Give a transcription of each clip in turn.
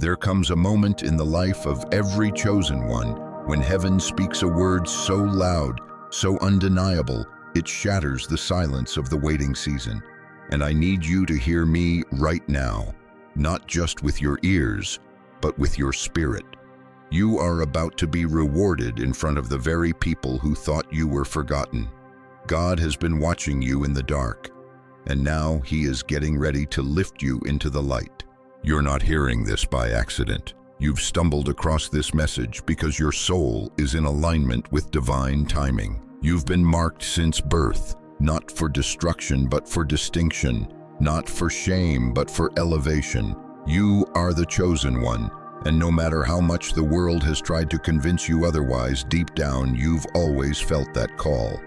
There comes a moment in the life of every chosen one when heaven speaks a word so loud, so undeniable, it shatters the silence of the waiting season. And I need you to hear me right now, not just with your ears, but with your spirit. You are about to be rewarded in front of the very people who thought you were forgotten. God has been watching you in the dark, and now He is getting ready to lift you into the light. You're not hearing this by accident. You've stumbled across this message because your soul is in alignment with divine timing. You've been marked since birth, not for destruction but for distinction, not for shame but for elevation. You are the chosen one, and no matter how much the world has tried to convince you otherwise, deep down you've always felt that call.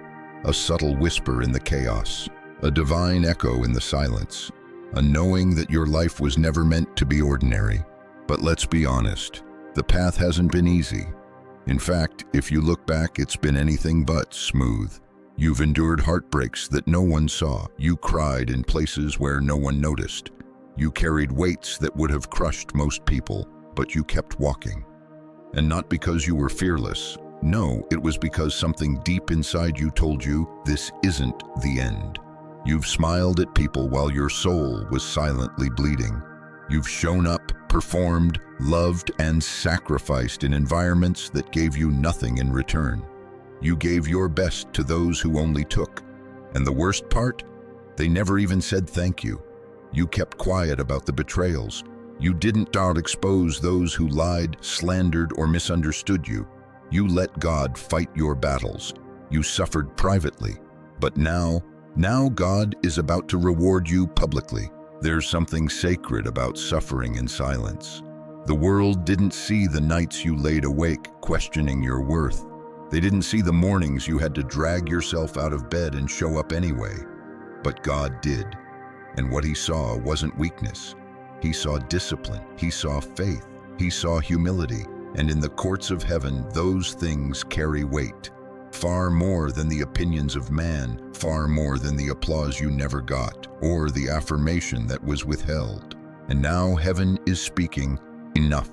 A subtle whisper in the chaos, a divine echo in the silence, a knowing that your life was never meant to be ordinary. But let's be honest, the path hasn't been easy. In fact, if you look back, it's been anything but smooth. You've endured heartbreaks that no one saw. You cried in places where no one noticed. You carried weights that would have crushed most people, but you kept walking. And not because you were fearless. No, it was because something deep inside you told you this isn't the end. You've smiled at people while your soul was silently bleeding. You've shown up, performed, loved, and sacrificed in environments that gave you nothing in return. You gave your best to those who only took. And the worst part? They never even said thank you. You kept quiet about the betrayals. You didn't dare expose those who lied, slandered, or misunderstood you. You let God fight your battles. You suffered privately. But now God is about to reward you publicly. There's something sacred about suffering in silence. The world didn't see the nights you laid awake, questioning your worth. They didn't see the mornings you had to drag yourself out of bed and show up anyway. But God did. And what He saw wasn't weakness. He saw discipline. He saw faith. He saw humility. And in the courts of heaven, those things carry weight. Far more than the opinions of man, far more than the applause you never got, or the affirmation that was withheld. And now heaven is speaking, enough.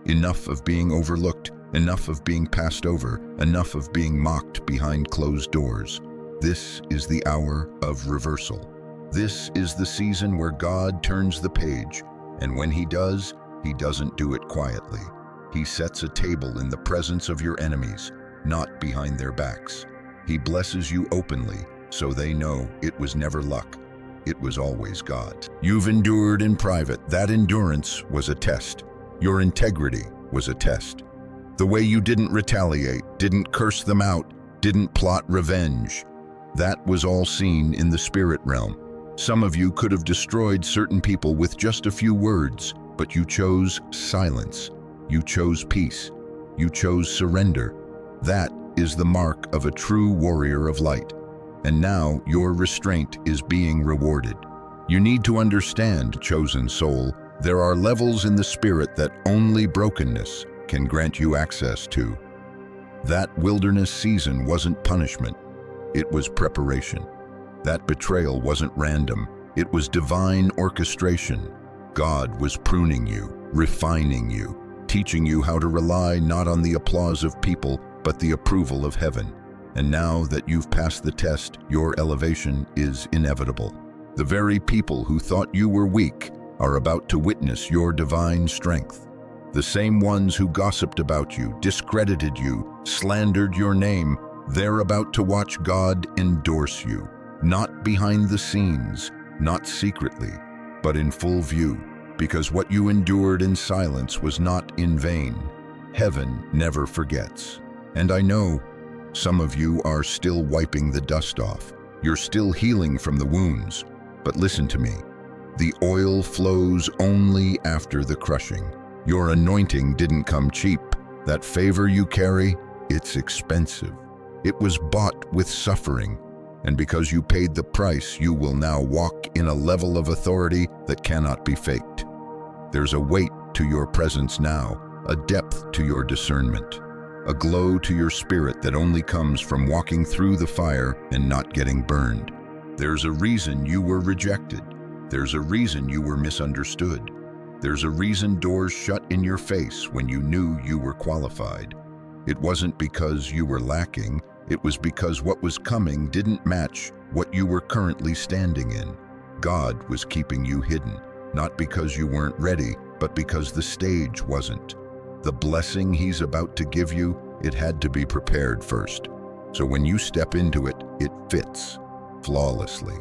Enough of being overlooked, enough of being passed over, enough of being mocked behind closed doors. This is the hour of reversal. This is the season where God turns the page, and when He does, He doesn't do it quietly. He sets a table in the presence of your enemies, not behind their backs. He blesses you openly, so they know it was never luck. It was always God. You've endured in private. That endurance was a test. Your integrity was a test. The way you didn't retaliate, didn't curse them out, didn't plot revenge. That was all seen in the spirit realm. Some of you could have destroyed certain people with just a few words, but you chose silence. You chose peace. You chose surrender. That is the mark of a true warrior of light. And now your restraint is being rewarded. You need to understand, chosen soul, there are levels in the spirit that only brokenness can grant you access to. That wilderness season wasn't punishment. It was preparation. That betrayal wasn't random. It was divine orchestration. God was pruning you, refining you, teaching you how to rely not on the applause of people, but the approval of heaven. And now that you've passed the test, your elevation is inevitable. The very people who thought you were weak are about to witness your divine strength. The same ones who gossiped about you, discredited you, slandered your name, they're about to watch God endorse you, not behind the scenes, not secretly, but in full view, because what you endured in silence was not in vain. Heaven never forgets. And I know some of you are still wiping the dust off. You're still healing from the wounds. But listen to me. The oil flows only after the crushing. Your anointing didn't come cheap. That favor you carry, it's expensive. It was bought with suffering. And because you paid the price, you will now walk in a level of authority that cannot be faked. There's a weight to your presence now, a depth to your discernment, a glow to your spirit that only comes from walking through the fire and not getting burned. There's a reason you were rejected. There's a reason you were misunderstood. There's a reason doors shut in your face when you knew you were qualified. It wasn't because you were lacking, it was because what was coming didn't match what you were currently standing in. God was keeping you hidden, not because you weren't ready, but because the stage wasn't. The blessing He's about to give you, it had to be prepared first. So when you step into it, it fits flawlessly.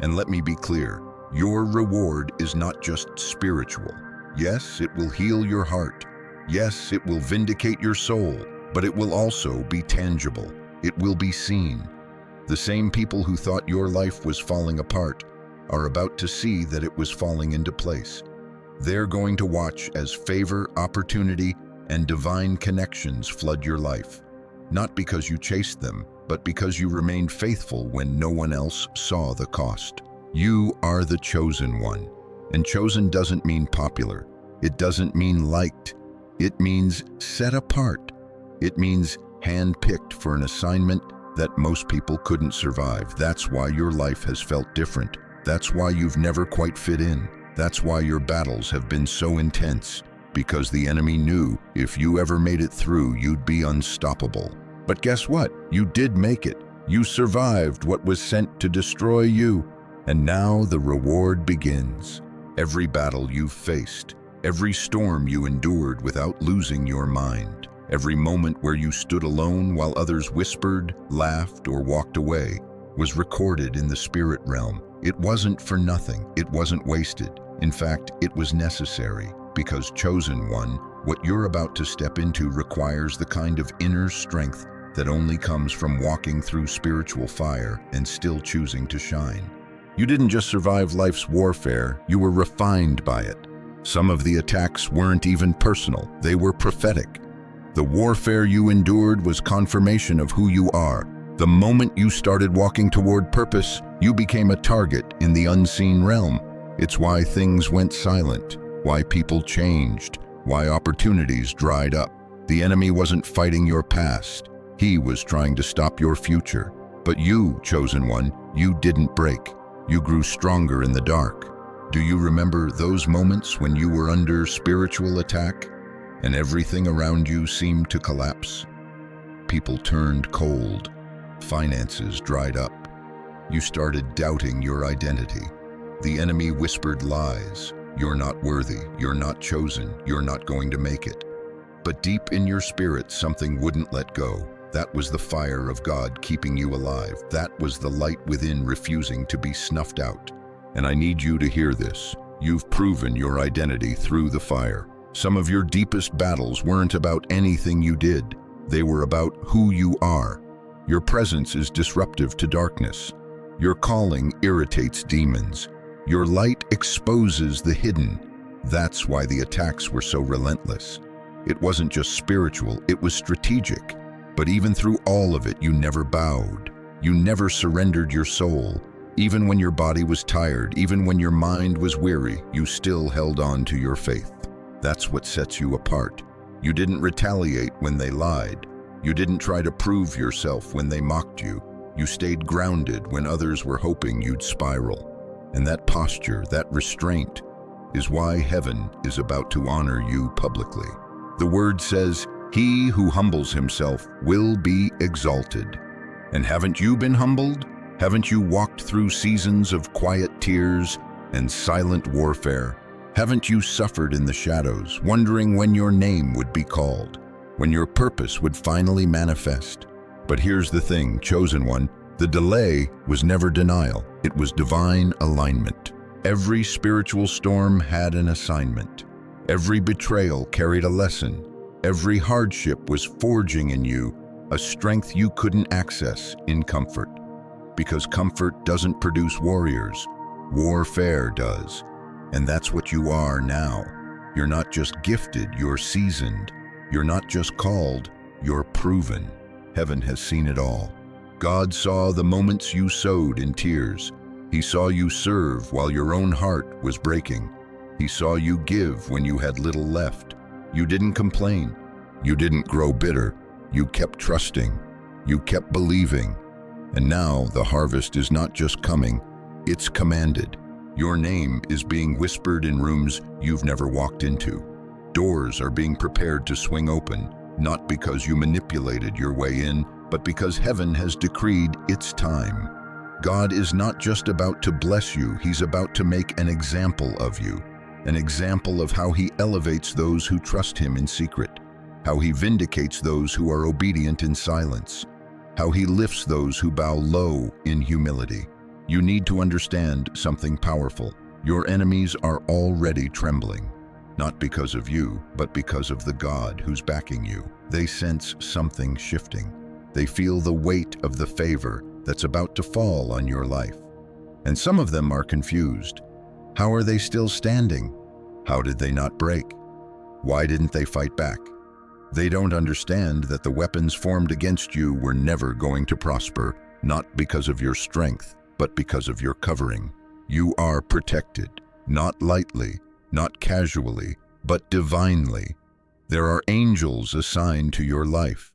And let me be clear, your reward is not just spiritual. Yes, it will heal your heart. Yes, it will vindicate your soul, but it will also be tangible. It will be seen. The same people who thought your life was falling apart are about to see that it was falling into place. They're going to watch as favor, opportunity, and divine connections flood your life. Not because you chased them, but because you remained faithful when no one else saw the cost. You are the chosen one. And chosen doesn't mean popular. It doesn't mean liked. It means set apart. It means handpicked for an assignment that most people couldn't survive. That's why your life has felt different. That's why you've never quite fit in. That's why your battles have been so intense. Because the enemy knew if you ever made it through, you'd be unstoppable. But guess what? You did make it. You survived what was sent to destroy you. And now the reward begins. Every battle you've faced, every storm you endured without losing your mind, every moment where you stood alone while others whispered, laughed, or walked away, was recorded in the spirit realm. It wasn't for nothing. It wasn't wasted. In fact, it was necessary, because chosen one, what you're about to step into requires the kind of inner strength that only comes from walking through spiritual fire and still choosing to shine. You didn't just survive life's warfare, you were refined by it. Some of the attacks weren't even personal, they were prophetic. The warfare you endured was confirmation of who you are. The moment you started walking toward purpose, you became a target in the unseen realm. It's why things went silent, why people changed, why opportunities dried up. The enemy wasn't fighting your past, he was trying to stop your future. But you, chosen one, you didn't break. You grew stronger in the dark. Do you remember those moments when you were under spiritual attack and everything around you seemed to collapse? People turned cold. Finances dried up. You started doubting your identity. The enemy whispered lies. You're not worthy. You're not chosen. You're not going to make it. But deep in your spirit, something wouldn't let go. That was the fire of God keeping you alive. That was the light within refusing to be snuffed out. And I need you to hear this. You've proven your identity through the fire. Some of your deepest battles weren't about anything you did. They were about who you are. Your presence is disruptive to darkness. Your calling irritates demons. Your light exposes the hidden. That's why the attacks were so relentless. It wasn't just spiritual, it was strategic. But even through all of it, you never bowed. You never surrendered your soul. Even when your body was tired, even when your mind was weary, you still held on to your faith. That's what sets you apart. You didn't retaliate when they lied. You didn't try to prove yourself when they mocked you. You stayed grounded when others were hoping you'd spiral. And that posture, that restraint, is why heaven is about to honor you publicly. The word says, "He who humbles himself will be exalted." And haven't you been humbled? Haven't you walked through seasons of quiet tears and silent warfare? Haven't you suffered in the shadows, wondering when your name would be called, when your purpose would finally manifest? But here's the thing, chosen one, the delay was never denial, it was divine alignment. Every spiritual storm had an assignment. Every betrayal carried a lesson. Every hardship was forging in you a strength you couldn't access in comfort. Because comfort doesn't produce warriors, warfare does. And that's what you are now. You're not just gifted, you're seasoned. You're not just called, you're proven. Heaven has seen it all. God saw the moments you sowed in tears. He saw you serve while your own heart was breaking. He saw you give when you had little left. You didn't complain. You didn't grow bitter. You kept trusting. You kept believing. And now the harvest is not just coming, it's commanded. Your name is being whispered in rooms you've never walked into. Doors are being prepared to swing open, not because you manipulated your way in, but because heaven has decreed it's time. God is not just about to bless you, He's about to make an example of you. An example of how He elevates those who trust Him in secret, how He vindicates those who are obedient in silence, how He lifts those who bow low in humility. You need to understand something powerful. Your enemies are already trembling, not because of you, but because of the God who's backing you. They sense something shifting. They feel the weight of the favor that's about to fall on your life. And some of them are confused. How are they still standing? How did they not break? Why didn't they fight back? They don't understand that the weapons formed against you were never going to prosper, not because of your strength, but because of your covering. You are protected, not lightly, not casually, but divinely. There are angels assigned to your life.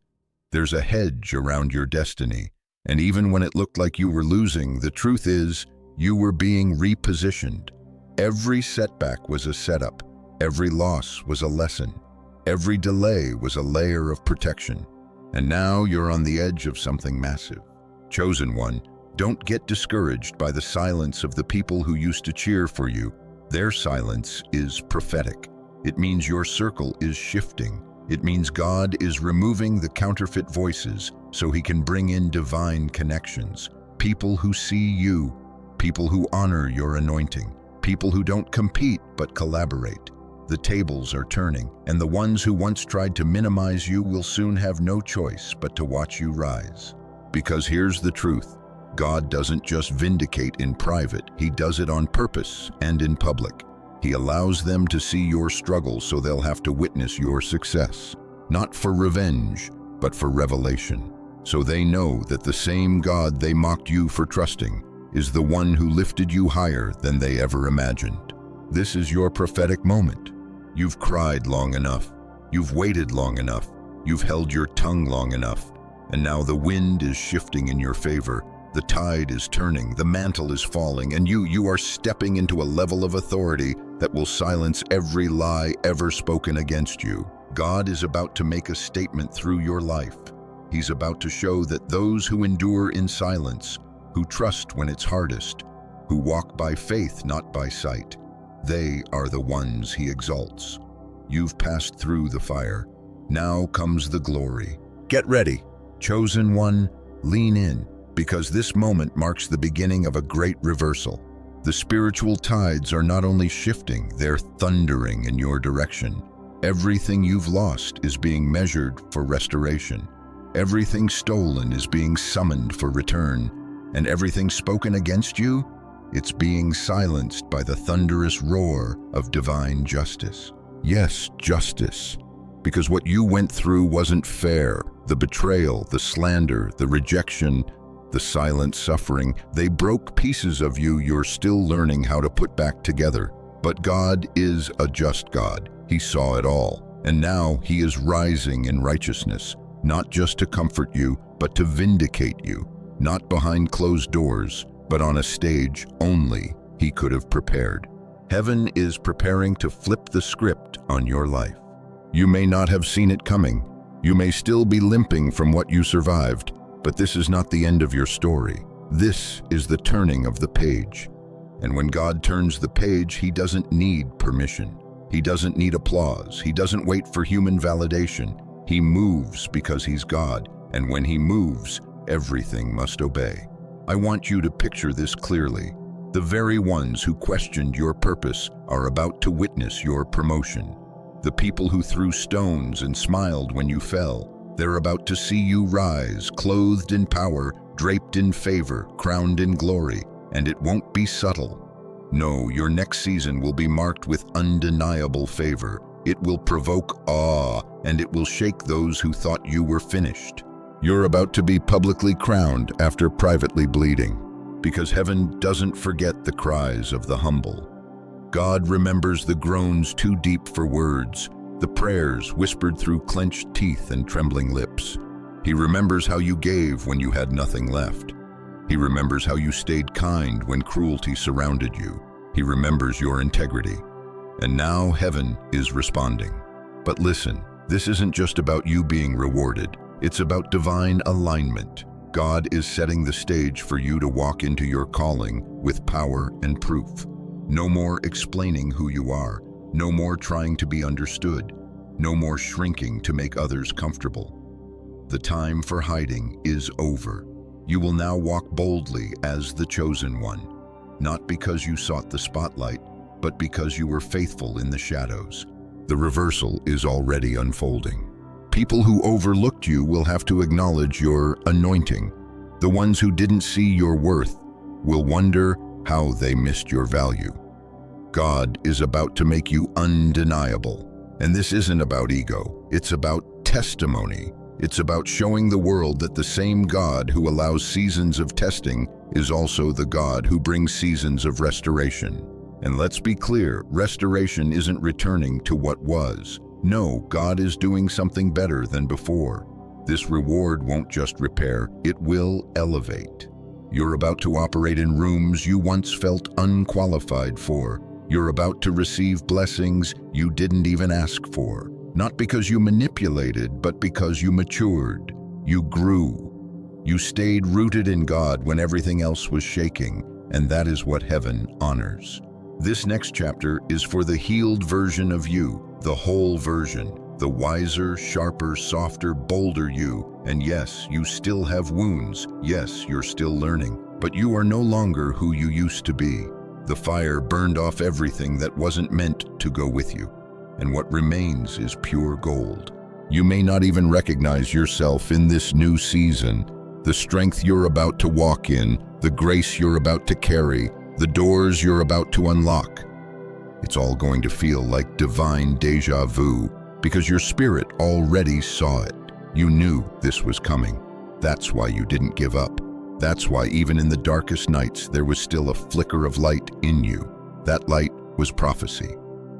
There's a hedge around your destiny. And even when it looked like you were losing, the truth is, you were being repositioned. Every setback was a setup. Every loss was a lesson. Every delay was a layer of protection. And now you're on the edge of something massive. Chosen one, don't get discouraged by the silence of the people who used to cheer for you. Their silence is prophetic. It means your circle is shifting. It means God is removing the counterfeit voices so He can bring in divine connections. People who see you, people who honor your anointing, people who don't compete but collaborate. The tables are turning, and the ones who once tried to minimize you will soon have no choice but to watch you rise. Because here's the truth. God doesn't just vindicate in private, He does it on purpose and in public. He allows them to see your struggle so they'll have to witness your success. Not for revenge, but for revelation. So they know that the same God they mocked you for trusting is the one who lifted you higher than they ever imagined. This is your prophetic moment. You've cried long enough. You've waited long enough. You've held your tongue long enough. And now the wind is shifting in your favor. The tide is turning, the mantle is falling, and you are stepping into a level of authority that will silence every lie ever spoken against you. God is about to make a statement through your life. He's about to show that those who endure in silence, who trust when it's hardest, who walk by faith, not by sight, they are the ones He exalts. You've passed through the fire. Now comes the glory. Get ready. Chosen one, lean in. Because this moment marks the beginning of a great reversal. The spiritual tides are not only shifting, they're thundering in your direction. Everything you've lost is being measured for restoration. Everything stolen is being summoned for return. And everything spoken against you, it's being silenced by the thunderous roar of divine justice. Yes, justice. Because what you went through wasn't fair. The betrayal, the slander, the rejection, the silent suffering, they broke pieces of you you're still learning how to put back together. But God is a just God. He saw it all. And now He is rising in righteousness, not just to comfort you, but to vindicate you. Not behind closed doors, but on a stage only He could have prepared. Heaven is preparing to flip the script on your life. You may not have seen it coming. You may still be limping from what you survived. But this is not the end of your story. This is the turning of the page. And when God turns the page, He doesn't need permission. He doesn't need applause. He doesn't wait for human validation. He moves because He's God. And when He moves, everything must obey. I want you to picture this clearly. The very ones who questioned your purpose are about to witness your promotion. The people who threw stones and smiled when you fell, they're about to see you rise, clothed in power, draped in favor, crowned in glory, and it won't be subtle. No, your next season will be marked with undeniable favor. It will provoke awe, and it will shake those who thought you were finished. You're about to be publicly crowned after privately bleeding, because heaven doesn't forget the cries of the humble. God remembers the groans too deep for words, the prayers whispered through clenched teeth and trembling lips. He remembers how you gave when you had nothing left. He remembers how you stayed kind when cruelty surrounded you. He remembers your integrity. And now heaven is responding. But listen, this isn't just about you being rewarded. It's about divine alignment. God is setting the stage for you to walk into your calling with power and proof. No more explaining who you are. No more trying to be understood. No more shrinking to make others comfortable. The time for hiding is over. You will now walk boldly as the chosen one, not because you sought the spotlight, but because you were faithful in the shadows. The reversal is already unfolding. People who overlooked you will have to acknowledge your anointing. The ones who didn't see your worth will wonder how they missed your value. God is about to make you undeniable. And this isn't about ego, it's about testimony. It's about showing the world that the same God who allows seasons of testing is also the God who brings seasons of restoration. And let's be clear, restoration isn't returning to what was. No, God is doing something better than before. This reward won't just repair, it will elevate. You're about to operate in rooms you once felt unqualified for. You're about to receive blessings you didn't even ask for. Not because you manipulated, but because you matured. You grew. You stayed rooted in God when everything else was shaking, and that is what heaven honors. This next chapter is for the healed version of you, the whole version, the wiser, sharper, softer, bolder you. And yes, you still have wounds. Yes, you're still learning, but you are no longer who you used to be. The fire burned off everything that wasn't meant to go with you, and what remains is pure gold. You may not even recognize yourself in this new season. The strength you're about to walk in, the grace you're about to carry, the doors you're about to unlock. It's all going to feel like divine déjà vu because your spirit already saw it. You knew this was coming. That's why you didn't give up. That's why even in the darkest nights, there was still a flicker of light in you. That light was prophecy.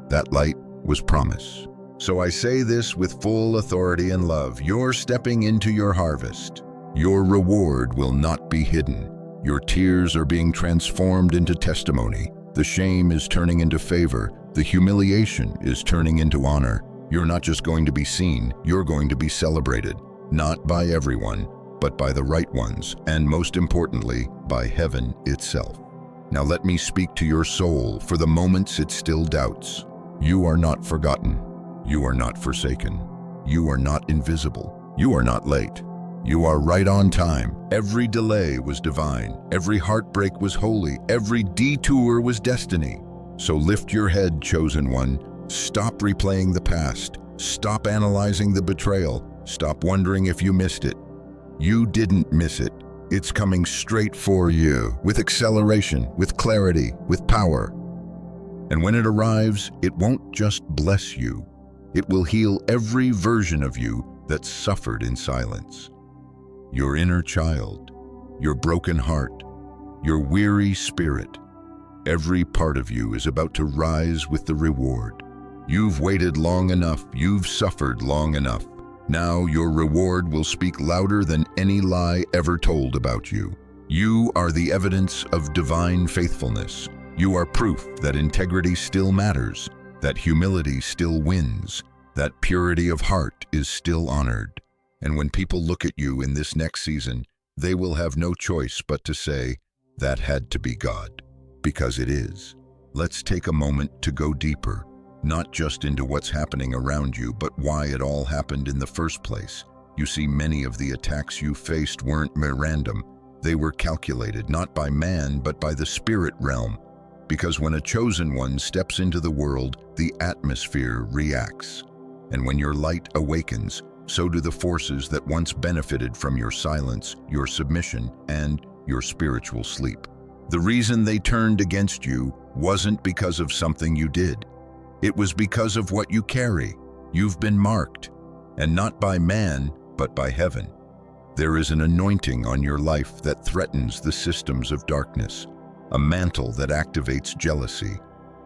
That light was promise. So I say this with full authority and love. You're stepping into your harvest. Your reward will not be hidden. Your tears are being transformed into testimony. The shame is turning into favor. The humiliation is turning into honor. You're not just going to be seen, you're going to be celebrated. Not by everyone, but by the right ones, and most importantly, by heaven itself. Now let me speak to your soul for the moments it still doubts. You are not forgotten. You are not forsaken. You are not invisible. You are not late. You are right on time. Every delay was divine. Every heartbreak was holy. Every detour was destiny. So lift your head, chosen one. Stop replaying the past. Stop analyzing the betrayal. Stop wondering if you missed it. You didn't miss it. It's coming straight for you, with acceleration, with clarity, with power. And when it arrives, it won't just bless you. It will heal every version of you that suffered in silence. Your inner child, your broken heart, your weary spirit. Every part of you is about to rise with the reward. You've waited long enough. You've suffered long enough. Now your reward will speak louder than any lie ever told about you. You are the evidence of divine faithfulness. You are proof that integrity still matters, that humility still wins, that purity of heart is still honored. And when people look at you in this next season, they will have no choice but to say, that had to be God, because it is. Let's take a moment to go deeper. Not just into what's happening around you, but why it all happened in the first place. You see, many of the attacks you faced weren't mere random. They were calculated, not by man, but by the spirit realm. Because when a chosen one steps into the world, the atmosphere reacts. And when your light awakens, so do the forces that once benefited from your silence, your submission, and your spiritual sleep. The reason they turned against you wasn't because of something you did. It was because of what you carry. You've been marked, and not by man, but by heaven. There is an anointing on your life that threatens the systems of darkness, a mantle that activates jealousy,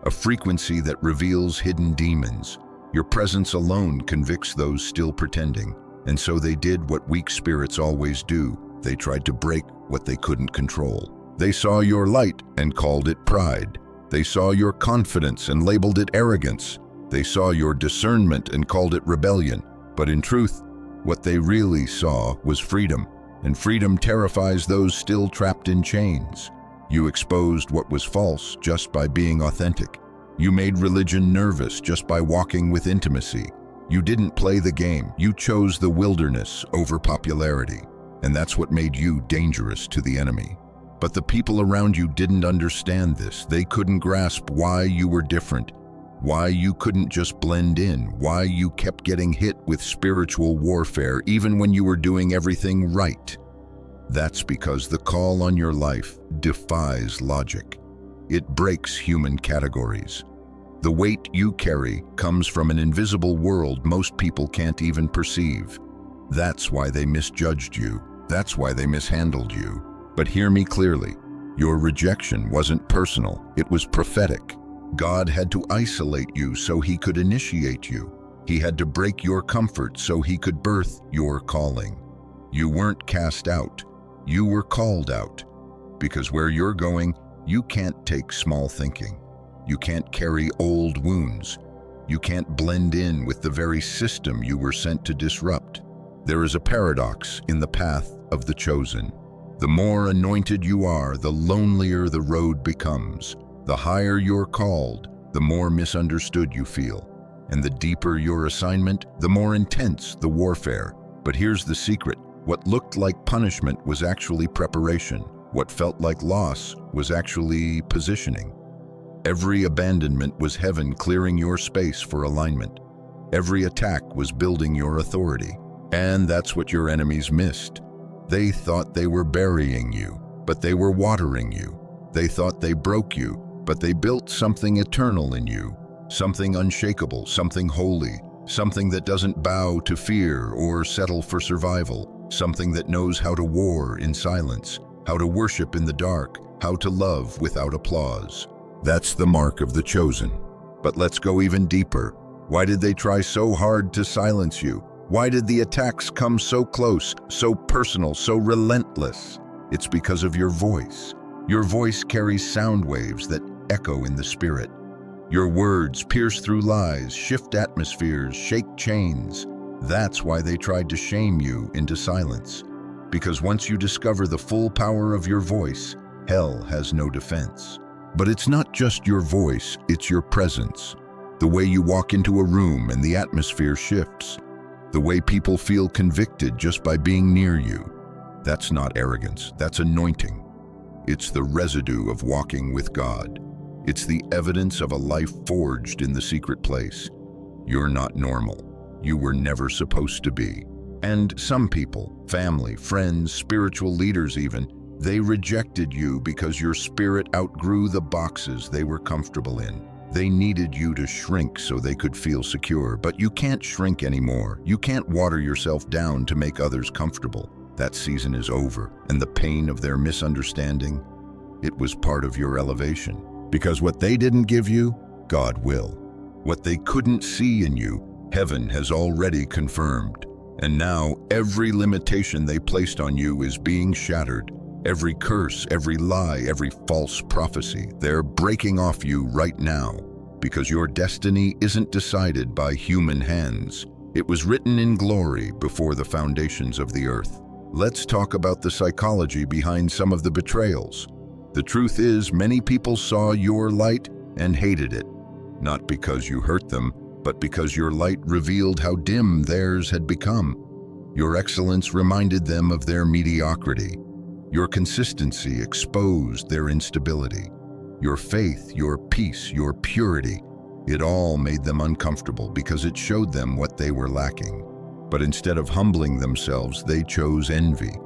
a frequency that reveals hidden demons. Your presence alone convicts those still pretending, and so they did what weak spirits always do. They tried to break what they couldn't control. They saw your light and called it pride. They saw your confidence and labeled it arrogance. They saw your discernment and called it rebellion. But in truth, what they really saw was freedom, and freedom terrifies those still trapped in chains. You exposed what was false just by being authentic. You made religion nervous just by walking with intimacy. You didn't play the game. You chose the wilderness over popularity. And that's what made you dangerous to the enemy. But the people around you didn't understand this. They couldn't grasp why you were different, why you couldn't just blend in, why you kept getting hit with spiritual warfare even when you were doing everything right. That's because the call on your life defies logic. It breaks human categories. The weight you carry comes from an invisible world most people can't even perceive. That's why they misjudged you. That's why they mishandled you. But hear me clearly. Your rejection wasn't personal. It was prophetic. God had to isolate you so He could initiate you. He had to break your comfort so He could birth your calling. You weren't cast out. You were called out. Because where you're going, you can't take small thinking. You can't carry old wounds. You can't blend in with the very system you were sent to disrupt. There is a paradox in the path of the chosen. The more anointed you are, the lonelier the road becomes. The higher you're called, the more misunderstood you feel. And the deeper your assignment, the more intense the warfare. But here's the secret. What looked like punishment was actually preparation. What felt like loss was actually positioning. Every abandonment was heaven clearing your space for alignment. Every attack was building your authority. And that's what your enemies missed. They thought they were burying you, but they were watering you. They thought they broke you, but they built something eternal in you, something unshakable, something holy, something that doesn't bow to fear or settle for survival, something that knows how to war in silence, how to worship in the dark, how to love without applause. That's the mark of the chosen. But let's go even deeper. Why did they try so hard to silence you? Why did the attacks come so close, so personal, so relentless? It's because of your voice. Your voice carries sound waves that echo in the spirit. Your words pierce through lies, shift atmospheres, shake chains. That's why they tried to shame you into silence. Because once you discover the full power of your voice, hell has no defense. But it's not just your voice, it's your presence. The way you walk into a room and the atmosphere shifts. The way people feel convicted just by being near you. That's not arrogance, that's anointing. It's the residue of walking with God. It's the evidence of a life forged in the secret place. You're not normal. You were never supposed to be. And some people, family, friends, spiritual leaders even, they rejected you because your spirit outgrew the boxes they were comfortable in. They needed you to shrink so they could feel secure, but you can't shrink anymore. You can't water yourself down to make others comfortable. That season is over, and the pain of their misunderstanding, it was part of your elevation. Because what they didn't give you, God will. What they couldn't see in you, heaven has already confirmed. And now, every limitation they placed on you is being shattered. Every curse, every lie, every false prophecy, they're breaking off you right now. Because your destiny isn't decided by human hands. It was written in glory before the foundations of the earth. Let's talk about the psychology behind some of the betrayals. The truth is, many people saw your light and hated it. Not because you hurt them, but because your light revealed how dim theirs had become. Your excellence reminded them of their mediocrity. Your consistency exposed their instability. Your faith, your peace, your purity, it all made them uncomfortable because it showed them what they were lacking. But instead of humbling themselves, they chose envy.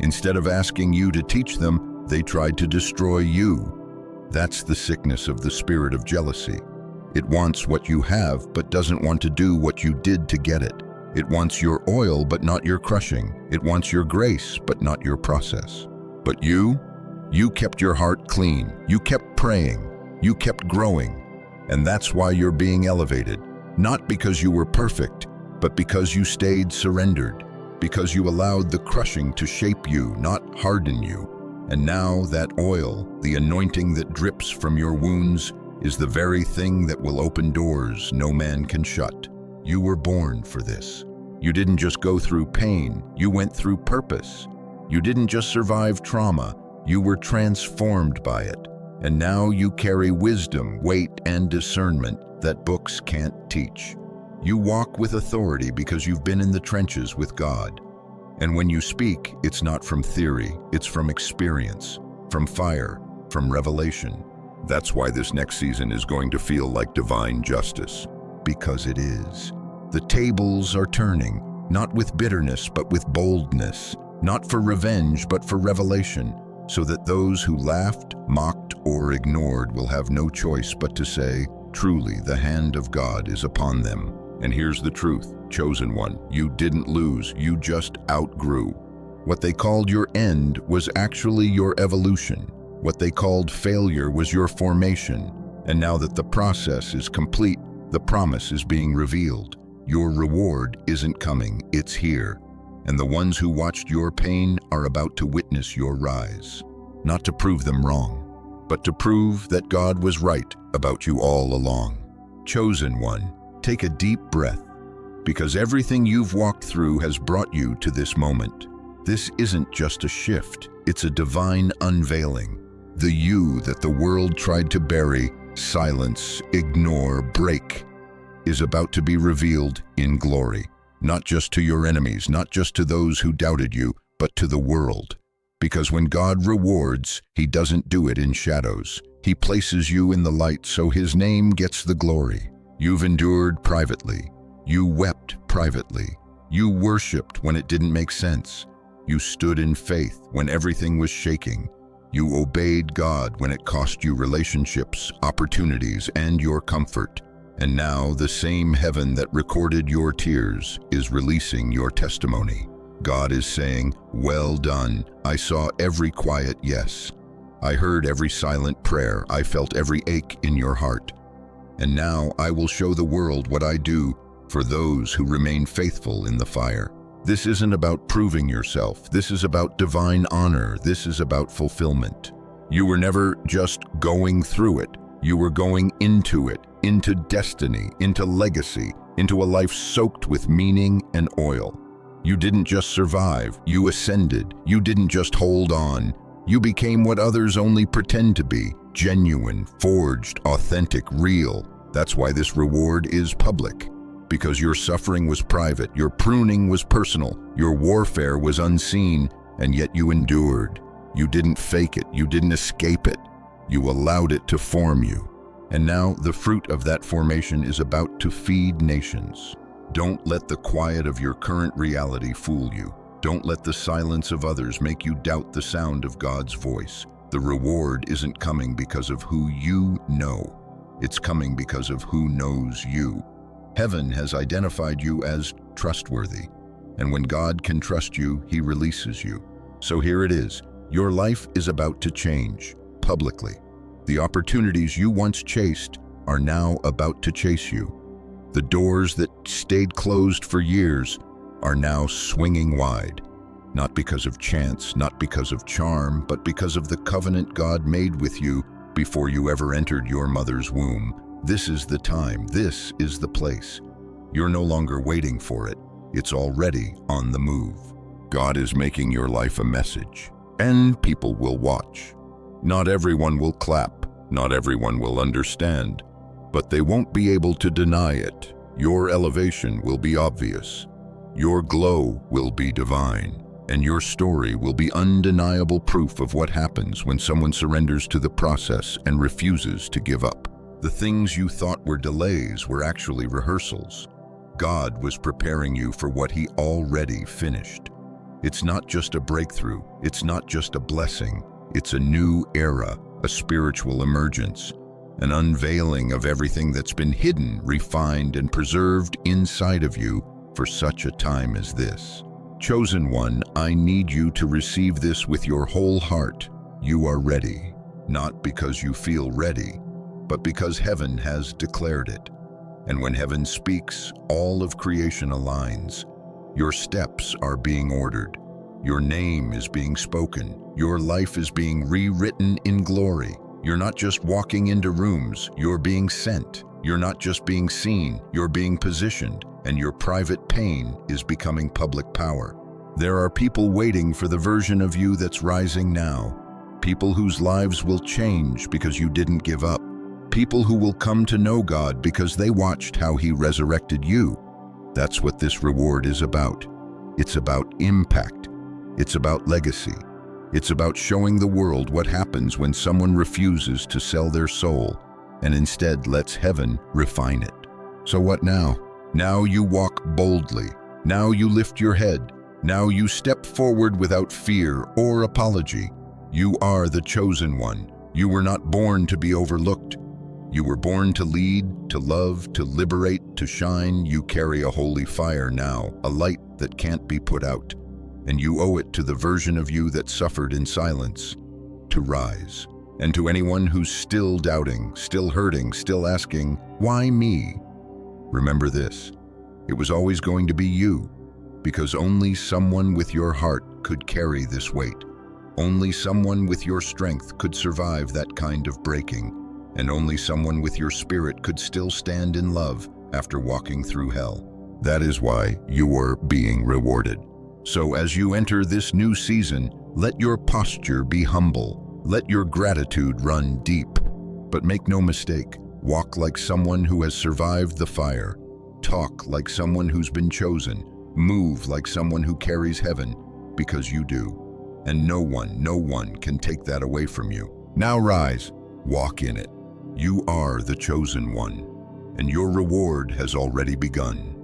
Instead of asking you to teach them, they tried to destroy you. That's the sickness of the spirit of jealousy. It wants what you have, but doesn't want to do what you did to get it. It wants your oil, but not your crushing. It wants your grace, but not your process. But you kept your heart clean. You kept praying. You kept growing. And that's why you're being elevated. Not because you were perfect, but because you stayed surrendered. Because you allowed the crushing to shape you, not harden you. And now that oil, the anointing that drips from your wounds, is the very thing that will open doors no man can shut. You were born for this. You didn't just go through pain, you went through purpose. You didn't just survive trauma, you were transformed by it. And now you carry wisdom, weight, and discernment that books can't teach. You walk with authority because you've been in the trenches with God. And when you speak, it's not from theory, it's from experience, from fire, from revelation. That's why this next season is going to feel like divine justice, because it is. The tables are turning, not with bitterness, but with boldness, not for revenge, but for revelation, so that those who laughed, mocked, or ignored will have no choice but to say, truly, the hand of God is upon them. And here's the truth, chosen one, you didn't lose, you just outgrew. What they called your end was actually your evolution. What they called failure was your formation. And now that the process is complete, the promise is being revealed. Your reward isn't coming, it's here. And the ones who watched your pain are about to witness your rise. Not to prove them wrong, but to prove that God was right about you all along. Chosen one, take a deep breath, because everything you've walked through has brought you to this moment. This isn't just a shift, it's a divine unveiling. The you that the world tried to bury, silence, ignore, break, is about to be revealed in glory. Not just to your enemies, not just to those who doubted you, but to the world. Because when God rewards, He doesn't do it in shadows. He places you in the light so His name gets the glory. You've endured privately. You wept privately. You worshiped when it didn't make sense. You stood in faith when everything was shaking. You obeyed God when it cost you relationships, opportunities, and your comfort. And now the same heaven that recorded your tears is releasing your testimony. God is saying, well done. I saw every quiet yes. I heard every silent prayer. I felt every ache in your heart. And now I will show the world what I do for those who remain faithful in the fire. This isn't about proving yourself. This is about divine honor. This is about fulfillment. You were never just going through it. You were going into it, into destiny, into legacy, into a life soaked with meaning and oil. You didn't just survive, you ascended. You didn't just hold on. You became what others only pretend to be, genuine, forged, authentic, real. That's why this reward is public. Because your suffering was private, your pruning was personal, your warfare was unseen, and yet you endured. You didn't fake it, you didn't escape it. You allowed it to form you. And now the fruit of that formation is about to feed nations. Don't let the quiet of your current reality fool you. Don't let the silence of others make you doubt the sound of God's voice. The reward isn't coming because of who you know. It's coming because of who knows you. Heaven has identified you as trustworthy. And when God can trust you, He releases you. So here it is. Your life is about to change. Publicly. The opportunities you once chased are now about to chase you. The doors that stayed closed for years are now swinging wide. Not because of chance, not because of charm, but because of the covenant God made with you before you ever entered your mother's womb. This is the time. This is the place. You're no longer waiting for it. It's already on the move. God is making your life a message, and people will watch. Not everyone will clap, not everyone will understand, but they won't be able to deny it. Your elevation will be obvious. Your glow will be divine, and your story will be undeniable proof of what happens when someone surrenders to the process and refuses to give up. The things you thought were delays were actually rehearsals. God was preparing you for what He already finished. It's not just a breakthrough, it's not just a blessing. It's a new era, a spiritual emergence, an unveiling of everything that's been hidden, refined, and preserved inside of you for such a time as this. Chosen one, I need you to receive this with your whole heart. You are ready, not because you feel ready, but because heaven has declared it. And when heaven speaks, all of creation aligns. Your steps are being ordered. Your name is being spoken. Your life is being rewritten in glory. You're not just walking into rooms, you're being sent. You're not just being seen, you're being positioned, and your private pain is becoming public power. There are people waiting for the version of you that's rising now. People whose lives will change because you didn't give up. People who will come to know God because they watched how He resurrected you. That's what this reward is about. It's about impact. It's about legacy. It's about showing the world what happens when someone refuses to sell their soul and instead lets heaven refine it. So what now? Now you walk boldly. Now you lift your head. Now you step forward without fear or apology. You are the chosen one. You were not born to be overlooked. You were born to lead, to love, to liberate, to shine. You carry a holy fire now, a light that can't be put out. And you owe it to the version of you that suffered in silence to rise. And to anyone who's still doubting, still hurting, still asking, why me? Remember this, it was always going to be you, because only someone with your heart could carry this weight. Only someone with your strength could survive that kind of breaking, and only someone with your spirit could still stand in love after walking through hell. That is why you are being rewarded. So as you enter this new season, let your posture be humble. Let your gratitude run deep. But make no mistake, walk like someone who has survived the fire. Talk like someone who's been chosen. Move like someone who carries heaven, because you do. And no one can take that away from you. Now rise, walk in it. You are the chosen one, and your reward has already begun.